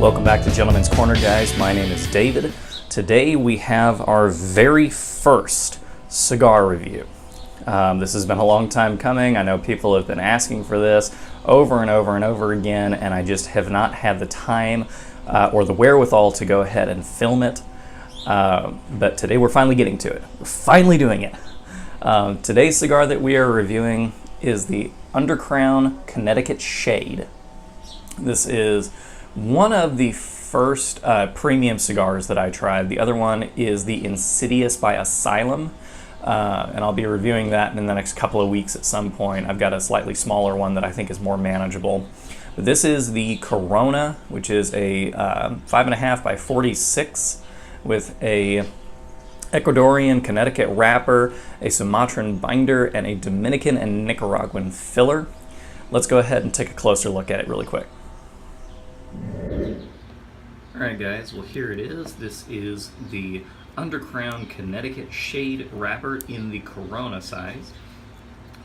Welcome back to Gentleman's Corner, guys. My name is David. Today we have our very first cigar review. This has been a long time coming. I know people have been asking for this over and over and over again, and I just have not had the time or the wherewithal to go ahead and film it. But today we're finally getting to it. We're finally doing it. Today's cigar that we are reviewing is the Undercrown Connecticut Shade. This is one of the first premium cigars that I tried. The other one is the Insidious by Asylum, and I'll be reviewing that in the next couple of weeks at some point. I've got a slightly smaller one that I think is more manageable. But this is the Corona, which is a 5.5 by 46 with a Ecuadorian Connecticut wrapper, a Sumatran binder, and a Dominican and Nicaraguan filler. Let's go ahead and take a closer look at it really quick. Alright guys, well here it is. This is the Undercrown Connecticut Shade wrapper in the Corona size.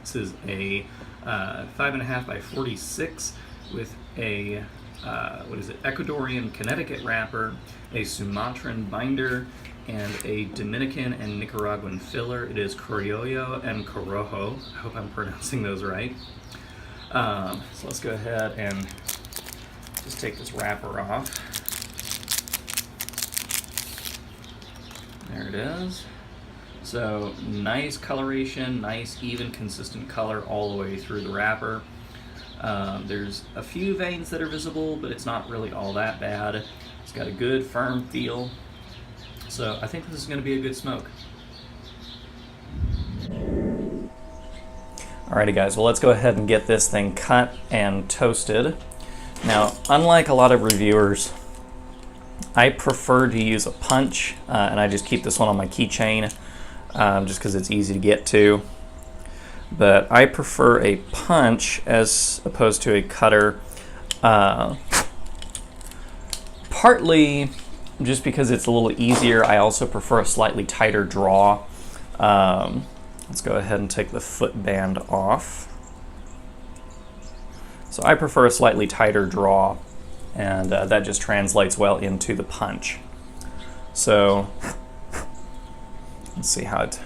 This is a 5.5 by 46 with a Ecuadorian Connecticut wrapper, a Sumatran binder, and a Dominican and Nicaraguan filler. It is Criollo and Corojo. I hope I'm pronouncing those right. So let's go ahead and just take this wrapper off. There it is. So nice coloration, nice even consistent color all the way through the wrapper. There's a few veins that are visible, but it's not really all that bad. It's got a good firm feel. So I think this is going to be a good smoke. Alrighty guys, well let's go ahead and get this thing cut and toasted. Now, unlike a lot of reviewers, I prefer to use a punch, and I just keep this one on my keychain just because it's easy to get to. But I prefer a punch as opposed to a cutter, partly just because it's a little easier. I also prefer a slightly tighter draw. Let's go ahead and take the foot band off. So I prefer a slightly tighter draw, and that just translates well into the punch. So let's see how it...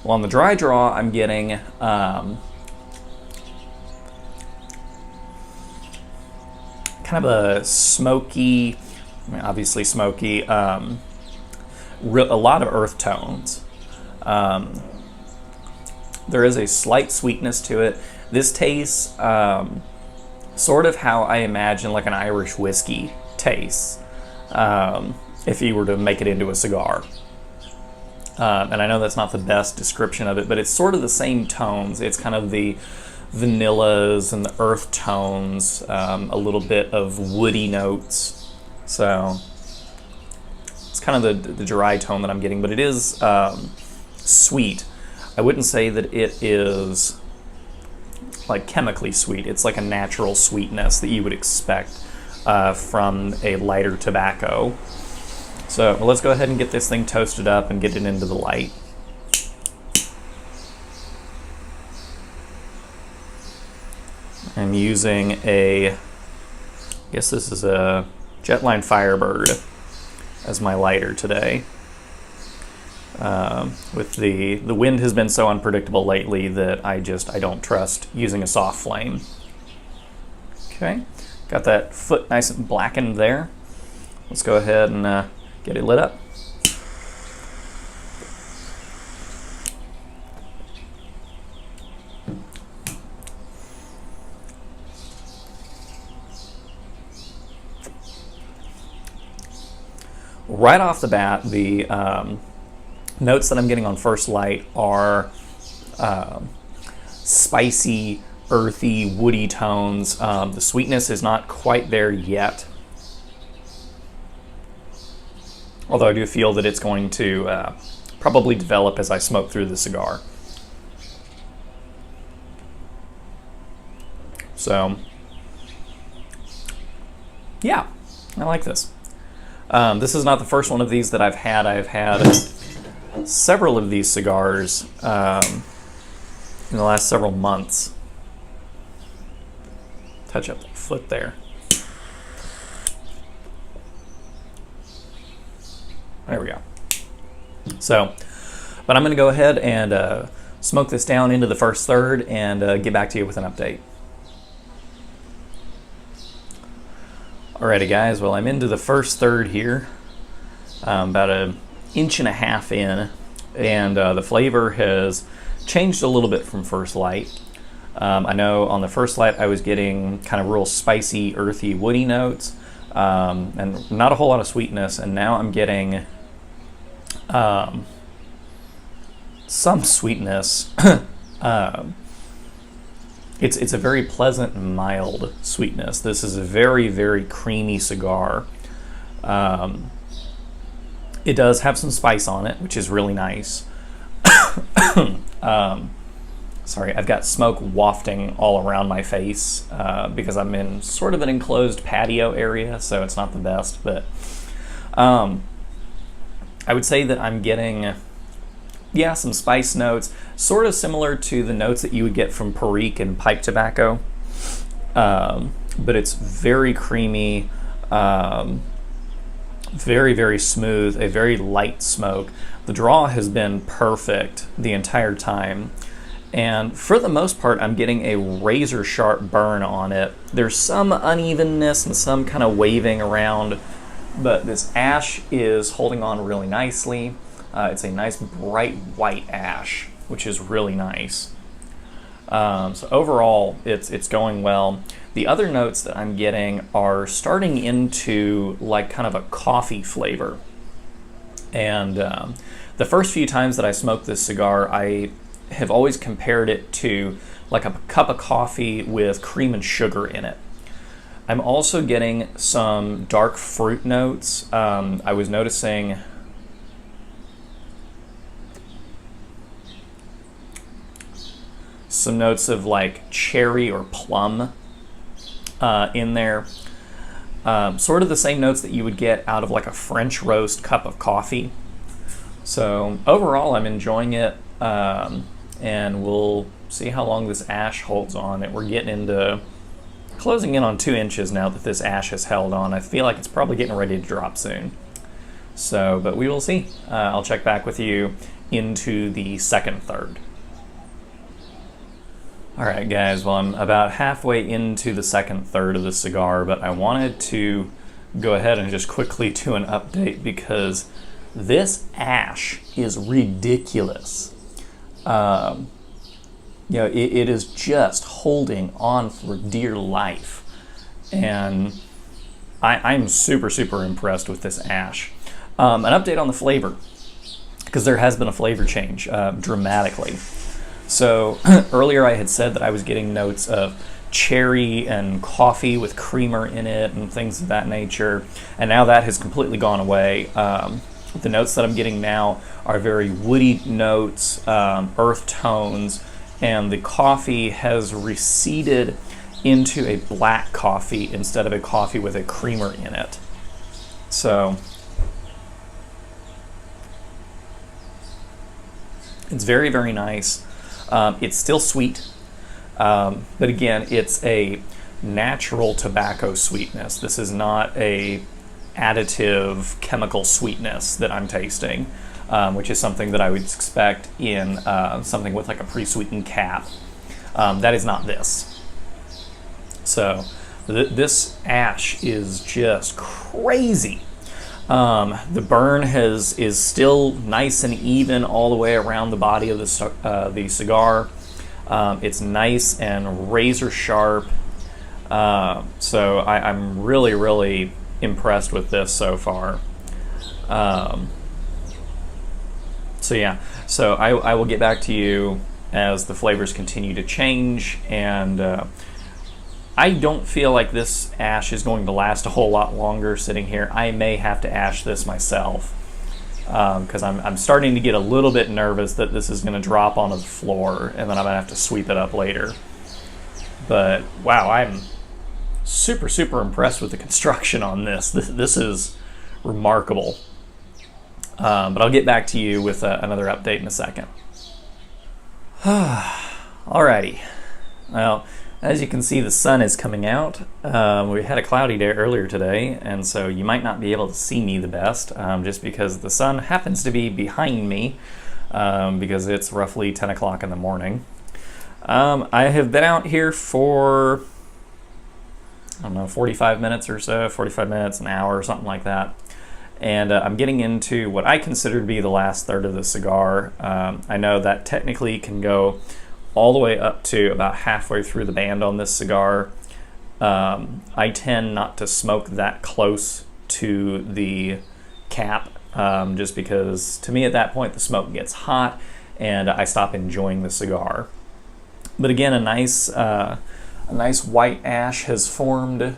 Well, on the dry draw, I'm getting kind of a smoky, I mean, obviously smoky, a lot of earth tones. There is a slight sweetness to it. This tastes sort of how I imagine like an Irish whiskey tastes if you were to make it into a cigar. And I know that's not the best description of it, but it's sort of the same tones. It's kind of the vanillas and the earth tones, a little bit of woody notes. So it's kind of the dry tone that I'm getting, but it is sweet. I wouldn't say that it is like chemically sweet. It's like a natural sweetness that you would expect from a lighter tobacco. So well, let's go ahead and get this thing toasted up and get it into the light. I'm using I guess this is a Jetline Firebird as my lighter today. With the wind has been so unpredictable lately that I don't trust using a soft flame. Okay, got that foot nice and blackened there. Let's go ahead and get it lit up. Right off the bat, the notes that I'm getting on first light are spicy, earthy, woody tones. The sweetness is not quite there yet, although I do feel that it's going to probably develop as I smoke through the cigar. So, yeah, I like this. This is not the first one of these that I've had. I've had several of these cigars in the last several months. touch up the foot there. There we go. So, but I'm going to go ahead and smoke this down into the first third and get back to you with an update. Alrighty guys, well I'm into the first third here, about 1.5 inches in, and the flavor has changed a little bit from first light. I know on the first light I was getting kind of real spicy, earthy, woody notes, and not a whole lot of sweetness, and now I'm getting some sweetness. It's a very pleasant, mild sweetness. This is a very, very creamy cigar. It does have some spice on it, which is really nice. Sorry, I've got smoke wafting all around my face because I'm in sort of an enclosed patio area, so it's not the best. But I would say that I'm getting, yeah, some spice notes, sort of similar to the notes that you would get from Perique and pipe tobacco, but it's very creamy, very, very smooth, a very light smoke. The draw has been perfect the entire time, and for the most part I'm getting a razor sharp burn on it. There's some unevenness and some kind of waving around, but this ash is holding on really nicely. It's a nice bright white ash, which is really nice. So overall, it's going well. The other notes that I'm getting are starting into like kind of a coffee flavor. And the first few times that I smoked this cigar, I have always compared it to like a cup of coffee with cream and sugar in it. I'm also getting some dark fruit notes. I was noticing some notes of like cherry or plum in there. Sort of the same notes that you would get out of like a French roast cup of coffee. So overall I'm enjoying it, and we'll see how long this ash holds on. We're getting into closing in on 2 inches now that this ash has held on. I feel like it's probably getting ready to drop soon. So, but we will see. I'll check back with you into the second third. Alright guys, well I'm about halfway into the second third of the cigar, but I wanted to go ahead and just quickly do an update because this ash is ridiculous. You know, it is just holding on for dear life, and I'm super, super impressed with this ash. An update on the flavor, because there has been a flavor change dramatically. So earlier I had said that I was getting notes of cherry and coffee with creamer in it and things of that nature, and now that has completely gone away. The notes that I'm getting now are very woody notes, earth tones, and the coffee has receded into a black coffee instead of a coffee with a creamer in it. So it's very, very nice. It's still sweet, but again, it's a natural tobacco sweetness. This is not a additive chemical sweetness that I'm tasting, which is something that I would expect in something with like a pre-sweetened cap. That is not this. So this ash is just crazy. The burn is still nice and even all the way around the body of the cigar. It's nice and razor sharp. So I'm really, really impressed with this so far. So yeah, so I will get back to you as the flavors continue to change, and I don't feel like this ash is going to last a whole lot longer sitting here. I may have to ash this myself because I'm starting to get a little bit nervous that this is going to drop onto the floor and then I'm going to have to sweep it up later. But wow, I'm super, super impressed with the construction on this. This is remarkable. But I'll get back to you with another update in a second. Alrighty. Well, As you can see, the sun is coming out. We had a cloudy day earlier today, and so you might not be able to see me the best, just because the sun happens to be behind me, because it's roughly 10 o'clock in the morning. I have been out here for, I don't know, 45 minutes or so, 45 minutes, an hour, or something like that. And I'm getting into what I consider to be the last third of the cigar. I know that technically can go all the way up to about halfway through the band on this cigar. I tend not to smoke that close to the cap, just because to me at that point the smoke gets hot and I stop enjoying the cigar. But again, a nice white ash has formed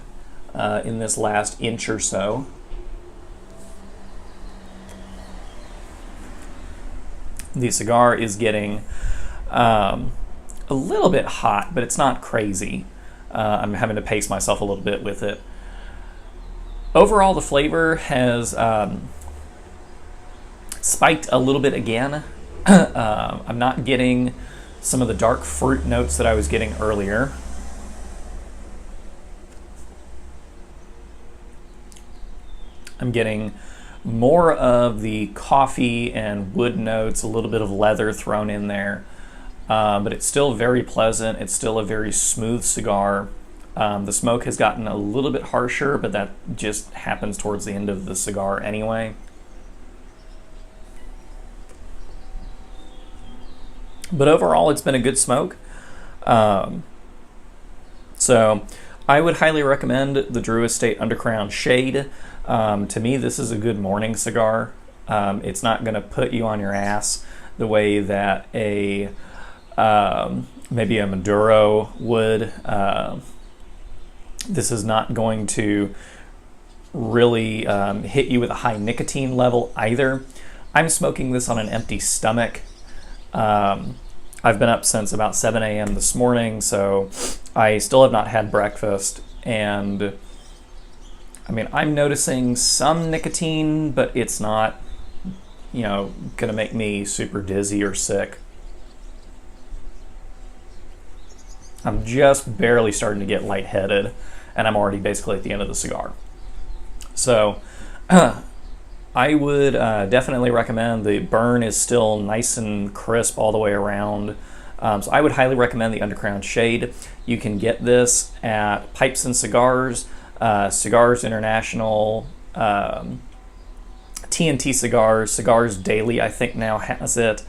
in this last inch or so. The cigar is getting a little bit hot, but it's not crazy. I'm having to pace myself a little bit with it. Overall, the flavor has spiked a little bit again. I'm not getting some of the dark fruit notes that I was getting earlier. I'm getting more of the coffee and wood notes, a little bit of leather thrown in there. But it's still very pleasant. It's still a very smooth cigar. The smoke has gotten a little bit harsher, but that just happens towards the end of the cigar anyway. But overall, it's been a good smoke. So I would highly recommend the Drew Estate Undercrown Shade. To me, this is a good morning cigar. It's not going to put you on your ass the way that maybe a Maduro would. This is not going to really hit you with a high nicotine level either. I'm smoking this on an empty stomach. I've been up since about 7 a.m. this morning, so I still have not had breakfast, and I mean, I'm noticing some nicotine, but it's not, gonna make me super dizzy or sick. I'm just barely starting to get lightheaded, and I'm already basically at the end of the cigar. So I would definitely recommend. The burn is still nice and crisp all the way around. So I would highly recommend the Undercrown Shade. You can get this at Pipes and Cigars, Cigars International, TNT Cigars, Cigars Daily I think now has it.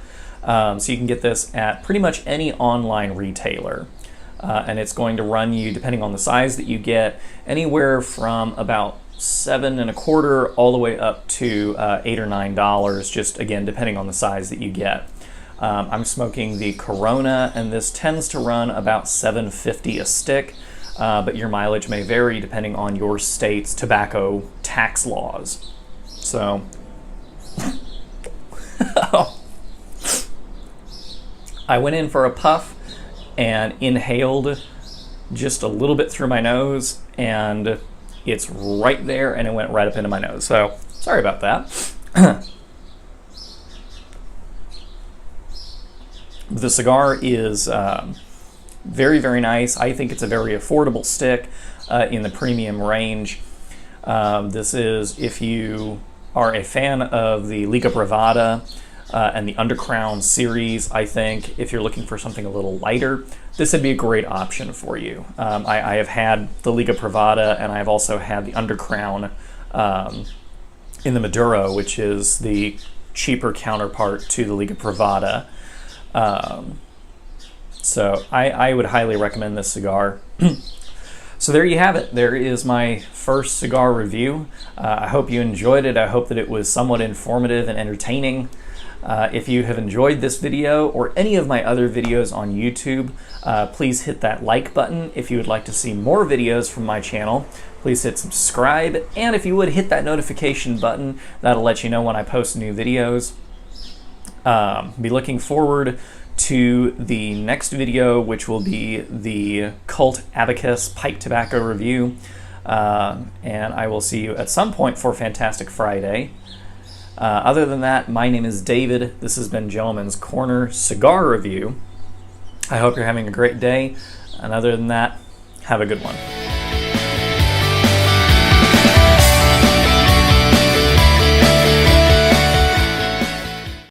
So you can get this at pretty much any online retailer. And it's going to run you, depending on the size that you get, anywhere from about $7.25 all the way up to $8 or $9, just again depending on the size that you get. I'm smoking the Corona, and this tends to run about $7.50 a stick, but your mileage may vary depending on your state's tobacco tax laws. So I went in for a puff and inhaled just a little bit through my nose, and it's right there, and it went right up into my nose. So sorry about that. The cigar is very, very nice. I think it's a very affordable stick in the premium range. This is, if you are a fan of the Liga Privada and the Undercrown series, I think if you're looking for something a little lighter, this would be a great option for you. I have had the Liga Privada, and I've also had the Undercrown in the Maduro, which is the cheaper counterpart to the Liga Privada. So I would highly recommend this cigar. So there you have it. There is my first cigar review. I hope you enjoyed it. I hope that it was somewhat informative and entertaining. If you have enjoyed this video or any of my other videos on YouTube, please hit that like button. If you would like to see more videos from my channel, please hit subscribe. And if you would, hit that notification button. That'll let you know when I post new videos. Be looking forward to the next video, which will be the Cult Abacus Pipe Tobacco review. And I will see you at some point for Fantastic Friday. Other than that, my name is David. This has been Gentleman's Corner Cigar Review, I hope you're having a great day, and other than that, have a good one.